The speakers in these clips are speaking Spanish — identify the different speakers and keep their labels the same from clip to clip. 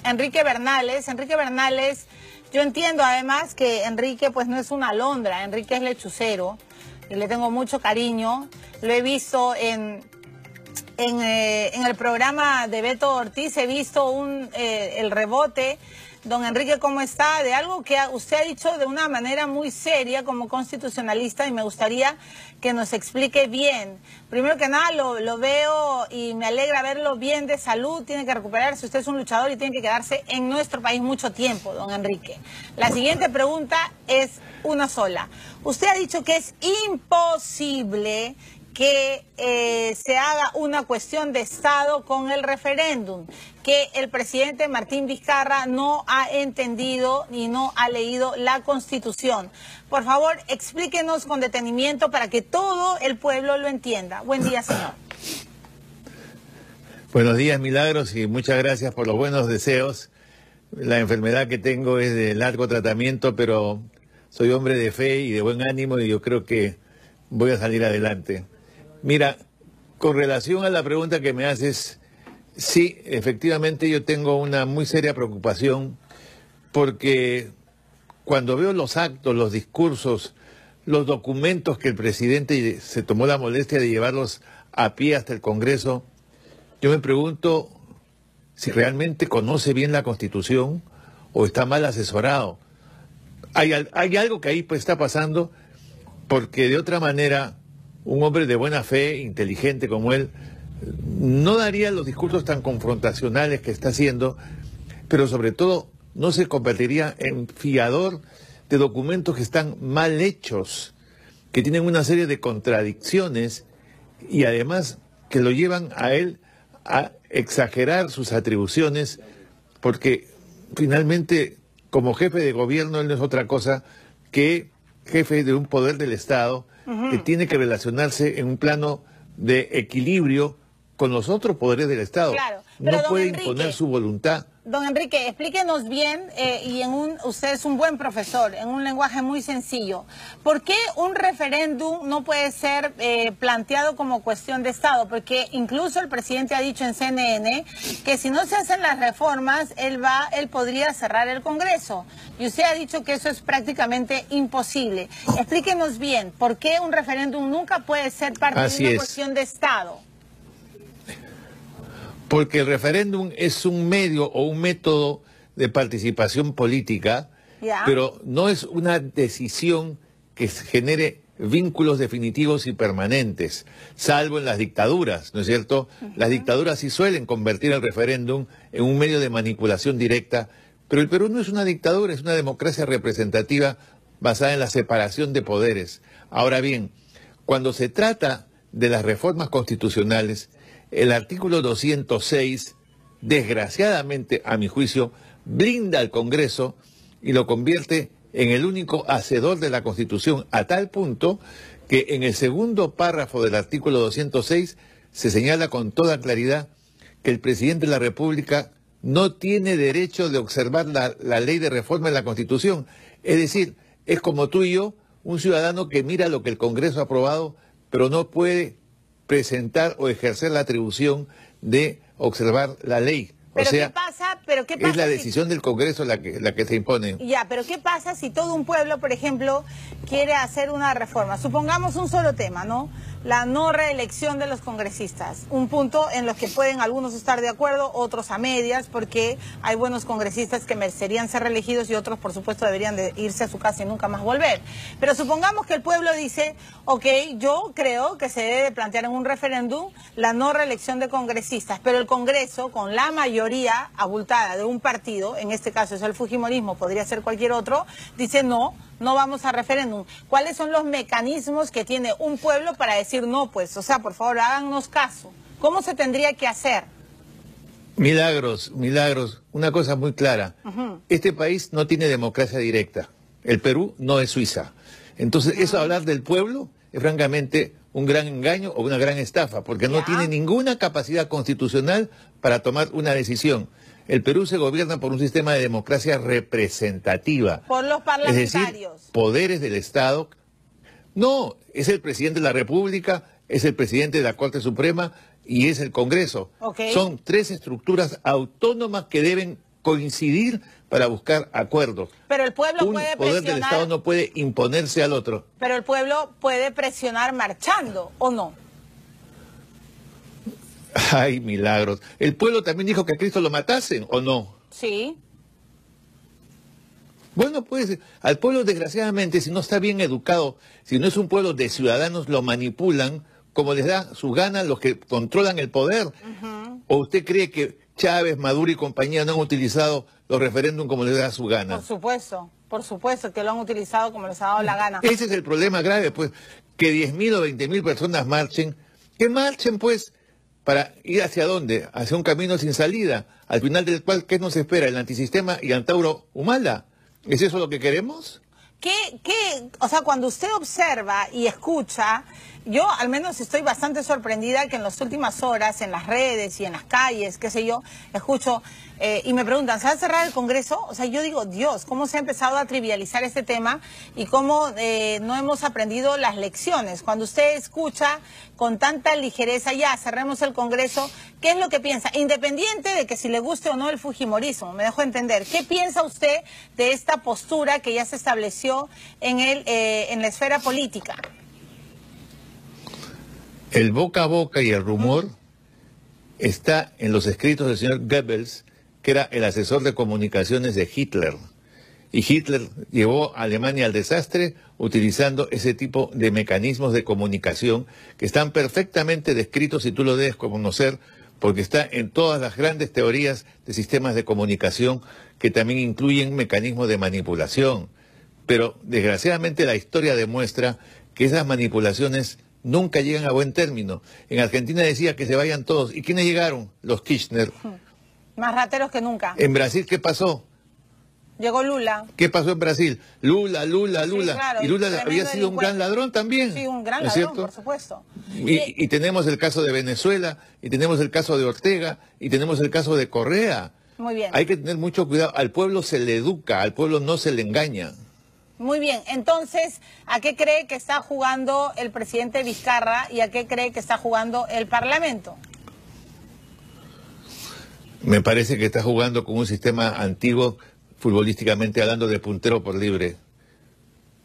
Speaker 1: Enrique Bernales, yo entiendo además que Enrique pues no es una alondra, Enrique es lechucero y le tengo mucho cariño. Lo he visto en el programa de Beto Ortiz, he visto el rebote. Don Enrique, ¿cómo está? De algo que usted ha dicho de una manera muy seria como constitucionalista, y me gustaría que nos explique bien. Primero que nada, lo veo y me alegra verlo bien de salud. Tiene que recuperarse, usted es un luchador y tiene que quedarse en nuestro país mucho tiempo, don Enrique. La siguiente pregunta es una sola. Usted ha dicho que es imposible que se haga una cuestión de Estado con el referéndum, que el presidente Martín Vizcarra no ha entendido ni no ha leído la Constitución. Por favor, explíquenos con detenimiento para que todo el pueblo lo entienda. Buen día, señor.
Speaker 2: Buenos días, Milagros, y muchas gracias por los buenos deseos. La enfermedad que tengo es de largo tratamiento, pero soy hombre de fe y de buen ánimo, y yo creo que voy a salir adelante. Mira, con relación a la pregunta que me haces, sí, efectivamente yo tengo una muy seria preocupación, porque cuando veo los actos, los discursos, los documentos que el presidente se tomó la molestia de llevarlos a pie hasta el Congreso, yo me pregunto si realmente conoce bien la Constitución o está mal asesorado. Hay algo que ahí pues está pasando, porque de otra manera un hombre de buena fe, inteligente como él, no daría los discursos tan confrontacionales que está haciendo, pero sobre todo no se convertiría en fiador de documentos que están mal hechos, que tienen una serie de contradicciones y además que lo llevan a él a exagerar sus atribuciones, porque finalmente como jefe de gobierno él no es otra cosa que jefe de un poder del Estado, que tiene que relacionarse en un plano de equilibrio con los otros poderes del Estado.
Speaker 1: Claro, pero
Speaker 2: no puede imponer su voluntad.
Speaker 1: Don Enrique, explíquenos bien, usted es un buen profesor, en un lenguaje muy sencillo. ¿Por qué un referéndum no puede ser planteado como cuestión de Estado? Porque incluso el presidente ha dicho en CNN que si no se hacen las reformas, él podría cerrar el Congreso. Y usted ha dicho que eso es prácticamente imposible. Explíquenos bien, ¿por qué un referéndum nunca puede ser parte de una cuestión de Estado?
Speaker 2: Porque el referéndum es un medio o un método de participación política, pero no es una decisión que genere vínculos definitivos y permanentes, salvo en las dictaduras, ¿no es cierto? Las dictaduras sí suelen convertir el referéndum en un medio de manipulación directa, pero el Perú no es una dictadura, es una democracia representativa basada en la separación de poderes. Ahora bien, cuando se trata de las reformas constitucionales, el artículo 206, desgraciadamente, a mi juicio, blinda al Congreso y lo convierte en el único hacedor de la Constitución, a tal punto que en el segundo párrafo del artículo 206 se señala con toda claridad que el presidente de la República no tiene derecho de observar la ley de reforma de la Constitución. Es decir, es como tú y yo, un ciudadano que mira lo que el Congreso ha aprobado, pero no puede presentar o ejercer la atribución de observar la ley.
Speaker 1: ¿Pero
Speaker 2: o sea,
Speaker 1: qué pasa
Speaker 2: es la decisión del Congreso la que se impone.
Speaker 1: Ya, pero ¿qué pasa si todo un pueblo, por ejemplo, quiere hacer una reforma? Supongamos un solo tema, ¿no? La no reelección de los congresistas. Un punto en los que pueden algunos estar de acuerdo, otros a medias, porque hay buenos congresistas que merecerían ser reelegidos y otros, por supuesto, deberían de irse a su casa y nunca más volver. Pero supongamos que el pueblo dice, ok, yo creo que se debe plantear en un referéndum la no reelección de congresistas, pero el Congreso, con la mayoría abultada de un partido, en este caso es el fujimorismo, podría ser cualquier otro, dice no vamos a referéndum. ¿Cuáles son los mecanismos que tiene un pueblo para decir no, pues? O sea, por favor, háganos caso. ¿Cómo se tendría que hacer?
Speaker 2: Milagros, una cosa muy clara. Este país no tiene democracia directa. El Perú no es Suiza. Entonces, eso hablar del pueblo es francamente un gran engaño o una gran estafa, porque no tiene ninguna capacidad constitucional para tomar una decisión. El Perú se gobierna por un sistema de democracia representativa.
Speaker 1: Por los parlamentarios.
Speaker 2: Es decir, poderes del Estado. No, es el presidente de la República, es el presidente de la Corte Suprema y es el Congreso. Son tres estructuras autónomas que deben coincidir para buscar acuerdos.
Speaker 1: Pero el pueblo puede
Speaker 2: poder del Estado no puede imponerse al otro.
Speaker 1: Pero el pueblo puede presionar marchando, ¿o no?
Speaker 2: Ay, milagros. ¿El pueblo también dijo que a Cristo lo matasen, o no?
Speaker 1: Sí.
Speaker 2: Bueno, pues al pueblo, desgraciadamente, si no está bien educado, si no es un pueblo de ciudadanos, lo manipulan como les da su gana los que controlan el poder. ¿O usted cree que Chávez, Maduro y compañía no han utilizado los referéndums como les da su gana?
Speaker 1: Por supuesto que lo han utilizado como les ha dado la gana.
Speaker 2: Ese es el problema grave, pues, que 10.000 o 20.000 personas marchen, que marchen, pues, ¿para ir hacia dónde? Hacia un camino sin salida, al final del cual, ¿qué nos espera? El antisistema y Antauro Humala. ¿Es eso lo que queremos?
Speaker 1: O sea, cuando usted observa y escucha, yo al menos estoy bastante sorprendida que en las últimas horas, en las redes y en las calles, qué sé yo, escucho y me preguntan, ¿se va a cerrar el Congreso? O sea, yo digo, Dios, ¿cómo se ha empezado a trivializar este tema y cómo no hemos aprendido las lecciones? Cuando usted escucha con tanta ligereza, ya, cerremos el Congreso, ¿qué es lo que piensa? Independiente de que si le guste o no el fujimorismo, me dejo entender. ¿Qué piensa usted de esta postura que ya se estableció en la esfera política?
Speaker 2: El boca a boca y el rumor está en los escritos del señor Goebbels, que era el asesor de comunicaciones de Hitler. Y Hitler llevó a Alemania al desastre utilizando ese tipo de mecanismos de comunicación que están perfectamente descritos, si tú lo debes conocer, porque está en todas las grandes teorías de sistemas de comunicación que también incluyen mecanismos de manipulación. Pero desgraciadamente la historia demuestra que esas manipulaciones nunca llegan a buen término. En Argentina decía que se vayan todos. ¿Y quiénes llegaron? Los Kirchner.
Speaker 1: Más rateros que nunca.
Speaker 2: ¿En Brasil qué pasó?
Speaker 1: Llegó Lula.
Speaker 2: ¿Qué pasó en Brasil? Lula.
Speaker 1: Sí, claro,
Speaker 2: y Lula había sido un gran ladrón también.
Speaker 1: Sí, un gran ladrón, por supuesto.
Speaker 2: Y tenemos el caso de Venezuela, y tenemos el caso de Ortega, y tenemos el caso de Correa.
Speaker 1: Muy bien.
Speaker 2: Hay que tener mucho cuidado. Al pueblo se le educa, al pueblo no se le engaña.
Speaker 1: Muy bien, entonces, ¿a qué cree que está jugando el presidente Vizcarra y a qué cree que está jugando el Parlamento?
Speaker 2: Me parece que está jugando con un sistema antiguo, futbolísticamente hablando, de puntero por libre.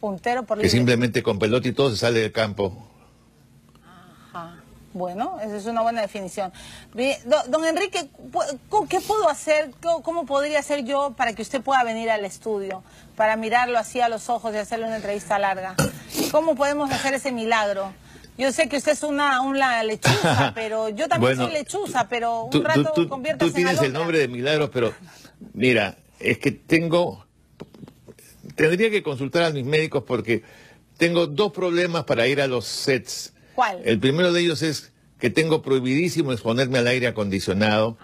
Speaker 1: Puntero por libre.
Speaker 2: Que simplemente con pelota y todo se sale del campo.
Speaker 1: Ajá. Bueno, esa es una buena definición. Don Enrique, ¿qué puedo hacer? ¿Cómo podría hacer yo para que usted pueda venir al estudio? Para mirarlo así a los ojos y hacerle una entrevista larga. ¿Cómo podemos hacer ese milagro? Yo sé que usted es una lechuza, pero yo también soy lechuza, pero un rato conviértase en
Speaker 2: Tú tienes el nombre de milagro, pero mira, es que tendría que consultar a mis médicos porque tengo dos problemas para ir a los sets.
Speaker 1: ¿Cuál?
Speaker 2: El primero de ellos es que tengo prohibidísimo exponerme al aire acondicionado,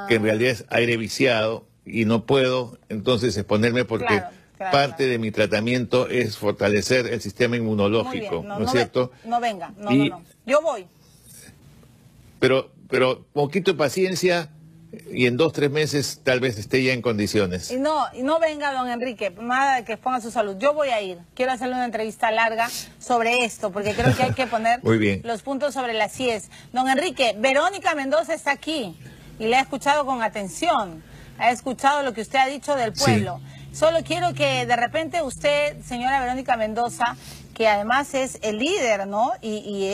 Speaker 2: que en realidad es aire viciado, y no puedo entonces exponerme porque parte de mi tratamiento es fortalecer el sistema inmunológico, ¿no es cierto?
Speaker 1: No venga, no. Yo voy.
Speaker 2: Pero poquito de paciencia y en 2 o 3 meses tal vez esté ya en condiciones.
Speaker 1: Y no venga, don Enrique, nada de que exponga su salud. Yo voy a ir. Quiero hacerle una entrevista larga sobre esto, porque creo que hay que poner los puntos sobre las IES. Don Enrique, Verónica Mendoza está aquí y le ha escuchado con atención. Ha escuchado lo que usted ha dicho del pueblo. Sí. Solo quiero que de repente usted, señora Verónica Mendoza, que además es el líder, ¿no? Y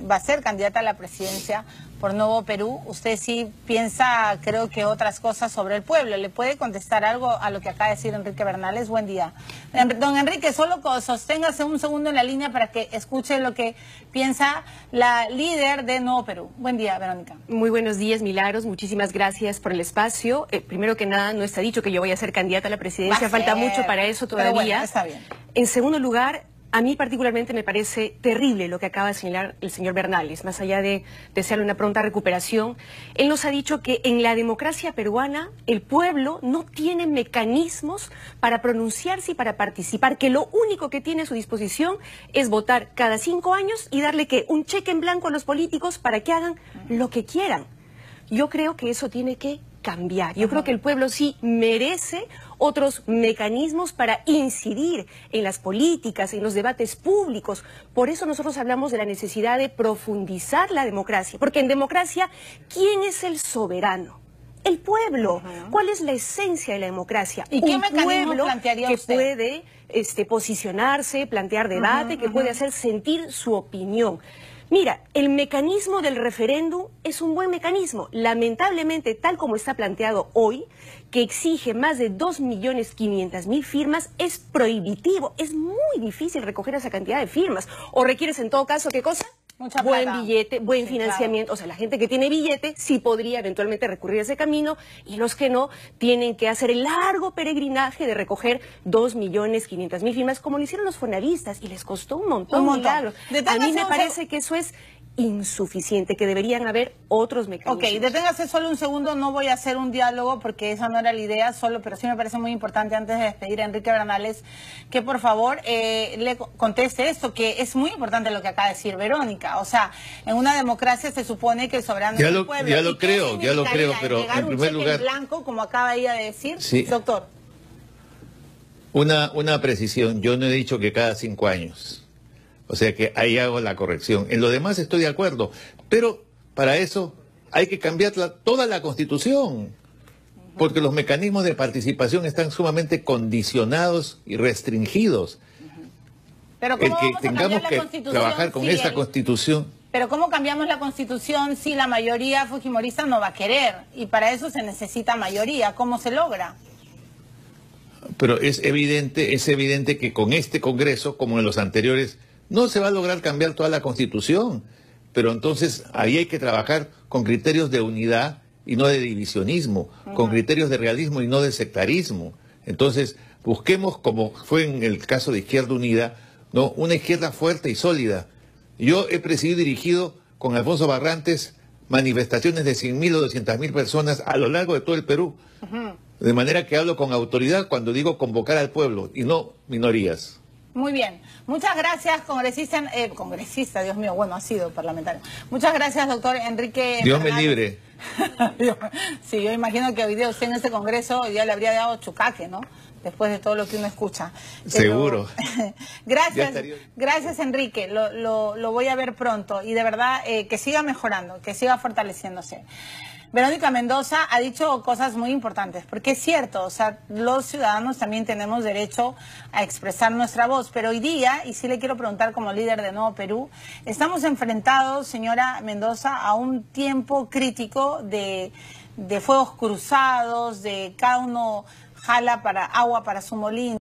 Speaker 1: va a ser candidata a la presidencia por Nuevo Perú, usted sí piensa, creo que otras cosas sobre el pueblo. ¿Le puede contestar algo a lo que acaba de decir Enrique Bernales? Buen día. Don Enrique, solo sosténgase un segundo en la línea para que escuche lo que piensa la líder de Nuevo Perú. Buen día, Verónica.
Speaker 3: Muy buenos días, Milagros. Muchísimas gracias por el espacio. Primero que nada, no está dicho que yo voy a ser candidata a la presidencia. Falta mucho para eso todavía.
Speaker 1: Pero bueno, está bien.
Speaker 3: En segundo lugar, a mí particularmente me parece terrible lo que acaba de señalar el señor Bernales, más allá de desearle una pronta recuperación. Él nos ha dicho que en la democracia peruana el pueblo no tiene mecanismos para pronunciarse y para participar, que lo único que tiene a su disposición es votar cada 5 años y darle un cheque en blanco a los políticos para que hagan lo que quieran. Yo creo que eso tiene que cambiar. Yo creo que el pueblo sí merece otros mecanismos para incidir en las políticas, en los debates públicos. Por eso nosotros hablamos de la necesidad de profundizar la democracia, porque en democracia, ¿quién es el soberano? El pueblo. ¿Cuál es la esencia de la democracia?
Speaker 1: ¿Y qué
Speaker 3: un
Speaker 1: mecanismo
Speaker 3: pueblo
Speaker 1: plantearía
Speaker 3: que
Speaker 1: usted?
Speaker 3: puede posicionarse, plantear debate, que puede hacer sentir su opinión. Mira, el mecanismo del referéndum es un buen mecanismo. Lamentablemente, tal como está planteado hoy, que exige más de 2.500.000 firmas, es prohibitivo. Es muy difícil recoger esa cantidad de firmas. ¿O requieres en todo caso qué cosa?
Speaker 1: Mucha
Speaker 3: Buen
Speaker 1: plata.
Speaker 3: billete, buen
Speaker 1: Sí,
Speaker 3: financiamiento.
Speaker 1: claro.
Speaker 3: O sea, la gente que tiene billete sí podría eventualmente recurrir a ese camino, y los que no tienen que hacer el largo peregrinaje de recoger 2.500.000 firmas, como lo hicieron los fonavistas, y les costó un montón. Milagros. A
Speaker 1: Deténgase
Speaker 3: mí me
Speaker 1: un
Speaker 3: parece que eso es insuficiente, que deberían haber otros mecanismos.
Speaker 1: Ok, deténgase solo un segundo, no voy a hacer un diálogo porque esa no era la idea, pero sí me parece muy importante antes de despedir a Enrique Bernales, que por favor le conteste esto, que es muy importante lo que acaba de decir Verónica. O sea, en una democracia se supone que el soberano es el pueblo.
Speaker 2: Ya lo creo, pero
Speaker 1: ¿Entregar
Speaker 2: en
Speaker 1: un
Speaker 2: primer
Speaker 1: cheque
Speaker 2: lugar...
Speaker 1: en blanco, como acaba ella de decir?
Speaker 2: Sí.
Speaker 1: Doctor.
Speaker 2: Una precisión, yo no he dicho que cada 5 años. O sea que ahí hago la corrección. En lo demás estoy de acuerdo, pero para eso hay que cambiar toda la Constitución, porque los mecanismos de participación están sumamente condicionados y restringidos.
Speaker 1: Pero
Speaker 2: El
Speaker 1: ¿cómo
Speaker 2: que
Speaker 1: vamos a
Speaker 2: tengamos
Speaker 1: cambiar la
Speaker 2: que
Speaker 1: Constitución
Speaker 2: trabajar con
Speaker 1: si
Speaker 2: esa Constitución...
Speaker 1: Pero ¿cómo cambiamos la Constitución si la mayoría fujimorista no va a querer? Y para eso se necesita mayoría. ¿Cómo se logra?
Speaker 2: Pero es evidente que con este Congreso, como en los anteriores, no se va a lograr cambiar toda la Constitución. Pero entonces ahí hay que trabajar con criterios de unidad y no de divisionismo, con criterios de realismo y no de sectarismo. Entonces busquemos, como fue en el caso de Izquierda Unida, ¿no?, una izquierda fuerte y sólida. Yo he presidido y dirigido con Alfonso Barrantes manifestaciones de 100.000 o 200.000 personas a lo largo de todo el Perú. De manera que hablo con autoridad cuando digo convocar al pueblo y no minorías.
Speaker 1: Muy bien. Muchas gracias, congresista, Dios mío, bueno, ha sido parlamentario. Muchas gracias, doctor Enrique
Speaker 2: Dios me
Speaker 1: Bernales.
Speaker 2: libre.
Speaker 1: Sí, yo imagino que hoy día usted en este congreso ya le habría dado chucaque, ¿no? Después de todo lo que uno escucha.
Speaker 2: Seguro.
Speaker 1: Gracias Enrique, lo voy a ver pronto y de verdad que siga mejorando, que siga fortaleciéndose. Verónica Mendoza ha dicho cosas muy importantes, porque es cierto, o sea, los ciudadanos también tenemos derecho a expresar nuestra voz, pero hoy día, y sí le quiero preguntar como líder de Nuevo Perú, estamos enfrentados, señora Mendoza, a un tiempo crítico de fuegos cruzados, de cada uno jala agua para su molino.